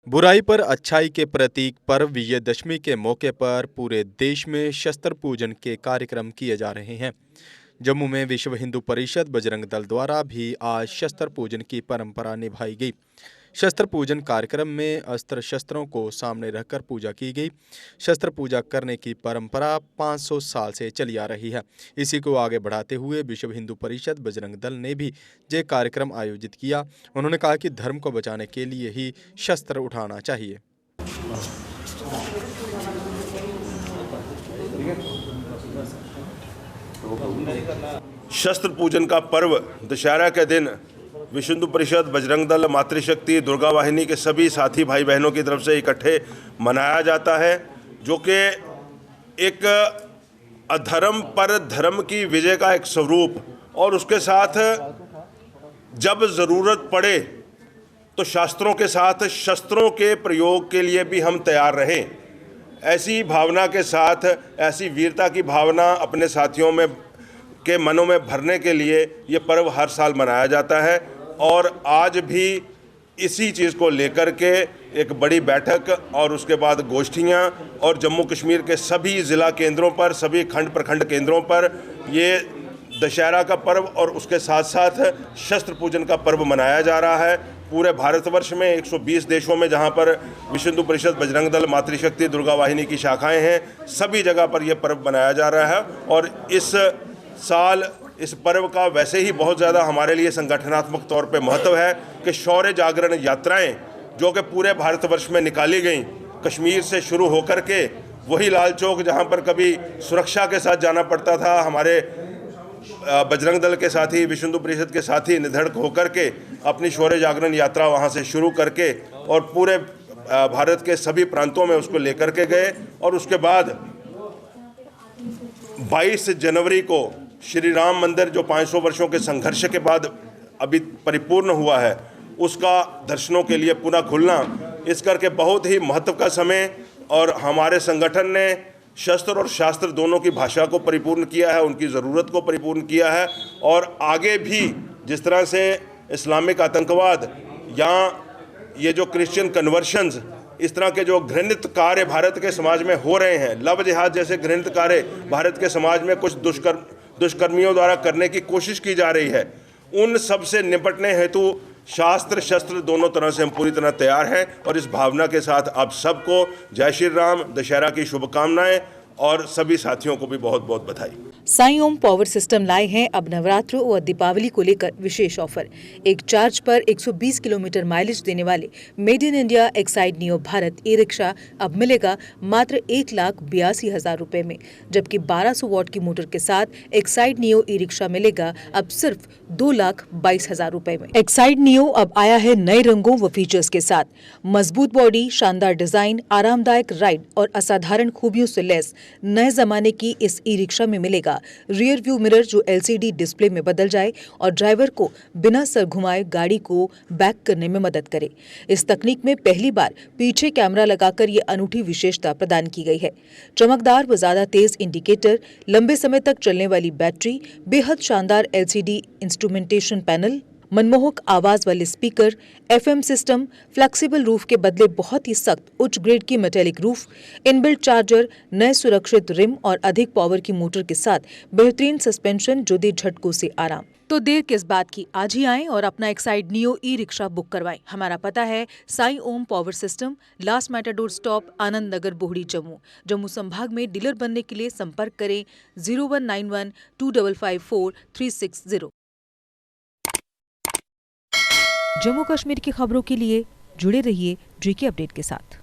बुराई पर अच्छाई के प्रतीक पर्व विजयदशमी के मौके पर पूरे देश में शस्त्र पूजन के कार्यक्रम किए जा रहे हैं। जम्मू में विश्व हिंदू परिषद बजरंग दल द्वारा भी आज शस्त्र पूजन की परंपरा निभाई गई। शस्त्र पूजन कार्यक्रम में अस्त्र शस्त्रों को सामने रखकर पूजा की गई। शस्त्र पूजा करने की परंपरा 500 साल से चली आ रही है। इसी को आगे बढ़ाते हुए विश्व हिंदू परिषद बजरंग दल ने भी ये कार्यक्रम आयोजित किया। उन्होंने कहा कि धर्म को बचाने के लिए ही शस्त्र उठाना चाहिए। शस्त्र पूजन का पर्व दशहरा के दिन विश्व हिंदू परिषद बजरंग दल मातृशक्ति दुर्गा वाहिनी के सभी साथी भाई बहनों की तरफ से इकट्ठे मनाया जाता है, जो कि एक अधर्म पर धर्म की विजय का एक स्वरूप, और उसके साथ जब ज़रूरत पड़े तो शास्त्रों के साथ शस्त्रों के प्रयोग के लिए भी हम तैयार रहें। ऐसी भावना के साथ, ऐसी वीरता की भावना अपने साथियों में के मनों में भरने के लिए ये पर्व हर साल मनाया जाता है। और आज भी इसी चीज़ को लेकर के एक बड़ी बैठक और उसके बाद गोष्ठियाँ और जम्मू कश्मीर के सभी ज़िला केंद्रों पर, सभी खंड प्रखंड केंद्रों पर ये दशहरा का पर्व और उसके साथ साथ शस्त्र पूजन का पर्व मनाया जा रहा है। पूरे भारतवर्ष में 120 देशों में जहाँ पर विश्व हिंदू परिषद बजरंग दल मातृशक्ति दुर्गा वाहिनी की शाखाएँ हैं, सभी जगह पर यह पर्व मनाया जा रहा है। और इस साल इस पर्व का वैसे ही बहुत ज़्यादा हमारे लिए संगठनात्मक तौर पे महत्व है कि शौर्य जागरण यात्राएं जो कि पूरे भारतवर्ष में निकाली गई, कश्मीर से शुरू होकर के वही लाल चौक जहां पर कभी सुरक्षा के साथ जाना पड़ता था, हमारे बजरंग दल के साथी, विश्व हिंदू परिषद के साथी निधड़क होकर के अपनी शौर्य जागरण यात्रा वहां से शुरू करके और पूरे भारत के सभी प्रांतों में उसको लेकर के गए। और उसके बाद 22 जनवरी को श्री राम मंदिर, जो 500 वर्षों के संघर्ष के बाद अभी परिपूर्ण हुआ है, उसका दर्शनों के लिए पुनः खुलना, इस करके बहुत ही महत्व का समय। और हमारे संगठन ने शस्त्र और शास्त्र दोनों की भाषा को परिपूर्ण किया है, उनकी ज़रूरत को परिपूर्ण किया है। और आगे भी जिस तरह से इस्लामिक आतंकवाद या ये जो क्रिश्चियन कन्वर्शंस, इस तरह के जो घृणित कार्य भारत के समाज में हो रहे हैं, लव जिहाद जैसे घृणित कार्य भारत के समाज में कुछ दुष्कर्मियों द्वारा करने की कोशिश की जा रही है, उन सब से निपटने हेतु शास्त्र शस्त्र दोनों तरह से हम पूरी तरह तैयार हैं। और इस भावना के साथ आप सबको जय श्री राम, दशहरा की शुभकामनाएं और सभी साथियों को भी बहुत बहुत बधाई। साई ओम पावर सिस्टम लाए हैं अब नवरात्र और दीपावली को लेकर विशेष ऑफर। एक चार्ज पर 120 किलोमीटर माइलेज देने वाले made in India Exide neo Bharat e rickshaw अब मिलेगा मात्र 1,82,000 रुपए में, जबकि 1200 वॉट की मोटर के साथ एक्साइड नियो ई रिक्शा मिलेगा अब सिर्फ 2,22,000 रुपए में। एक्साइड नियो अब आया है नए रंगों व फीचर्स के साथ। मजबूत बॉडी, शानदार डिजाइन, आरामदायक राइड और असाधारण खूबियों से लैस नए जमाने की इस ई रिक्शा में मिलेगा रियर व्यू मिरर, जो LCD डिस्प्ले में बदल जाए और ड्राइवर को बिना सर घुमाए गाड़ी को बैक करने में मदद करे। इस तकनीक में पहली बार पीछे कैमरा लगाकर ये अनूठी विशेषता प्रदान की गई है। चमकदार व ज्यादा तेज इंडिकेटर, लंबे समय तक चलने वाली बैटरी, बेहद शानदार LCD इंस्ट्रूमेंटेशन पैनल, मनमोहक आवाज वाले speaker, FM system, flexible roof के बदले बहुत ही सख्त उच्च ग्रेड की मेटेलिक रूफ, इनबिल्ट चार्जर, नए सुरक्षित रिम और अधिक पावर की मोटर के साथ बेहतरीन सस्पेंशन जो दे झटकों से आराम। तो देर किस बात की, आज ही आएं और अपना Exide Neo e rickshaw book करवाएं। हमारा पता है Sai Om power system, last matador stop, Anand Nagar, Bohri, Jammu. Jammu संभाग में डीलर बनने के लिए संपर्क करें 0191 2554 360। जम्मू कश्मीर की खबरों के लिए जुड़े रहिए GK अपडेट के साथ।